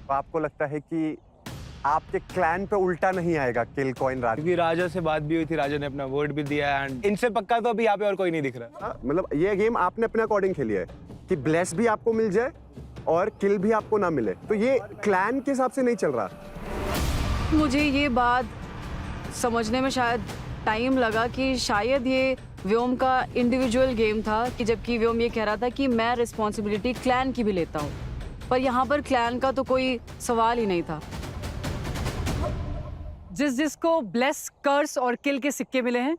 तो आपको लगता है कि आपके क्लैन पे उल्टा नहीं आएगा किल कॉइन राजा? क्योंकि राजा से बात भी हुई थी, राजा ने अपना वर्ड भी दिया, एंड इनसे पक्का तो अभी यहाँ पे और कोई नहीं दिख रहा। मतलब ये गेम आपने अपने अकॉर्डिंग खेली है कि ब्लेस भी आपको मिल जाए और किल भी आपको ना मिले, तो ये क्लैन के हिसाब से नहीं चल रहा। मुझे ये बात समझने में शायद टाइम लगा कि शायद ये व्योम का इंडिविजुअल गेम था, कि जबकि व्योम ये कह रहा था कि मैं रिस्पॉन्सिबिलिटी क्लैन की भी लेता हूँ, पर यहाँ पर क्लैन का तो कोई सवाल ही नहीं था। जिसको ब्लेस, कर्स और किल के सिक्के मिले हैं,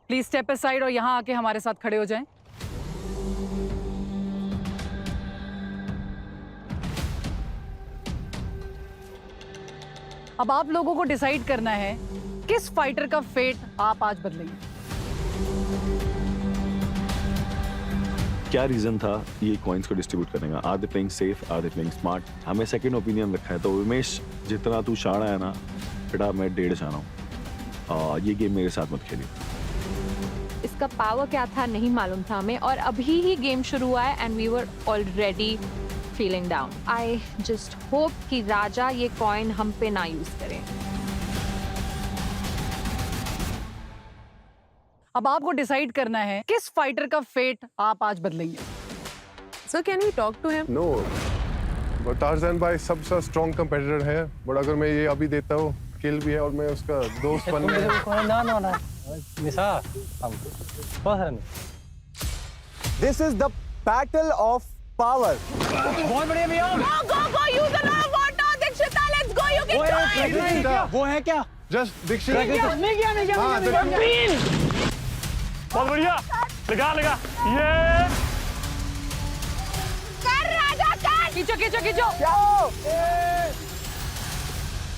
प्लीज स्टेप असाइड और यहाँ आके हमारे साथ खड़े हो जाएं। अब आप लोगों को डिसाइड करना है किस फाइटर का फेट आप आज बदलेंगे। क्या रीजन था ये कॉइन्स को डिस्ट्रीब्यूट करने का? Are they playing safe, are they playing smart? हमें सेकंड ओपिनियन रखा है। तो उमेश, जितना तू शाना है ना बेटा, मैं 1.5 शाना हूँ। ये गेम मेरे साथ मत खेलिए। इसका पावर क्या था नहीं मालूम था हमें, और अभी ही गेम शुरू हुआ है and we were already feeling down. I just hope कि राजा ये कॉइन हम पे ना यूज करें। अब आपको डिसाइड करना है किस फाइटर का फेट आप आज बदलेंगे। So can we talk to him? No, but Tarzan भाई सबसे स्ट्रॉन्ग कंपेटिटर है, बट अगर मैं ये अभी देता हूँ, किल भी है और मैं उसका दोस्त बन गया। ना Nisha, this is the battle of power. बहुत बढ़िया भैया। Go, use the law of water, Dikshita, let's go, you can try it! वो है क्या? जस्ट दीक्षित। नहीं गया। बहुत बढ़िया, लगा ये कर राजा कर! खींचो।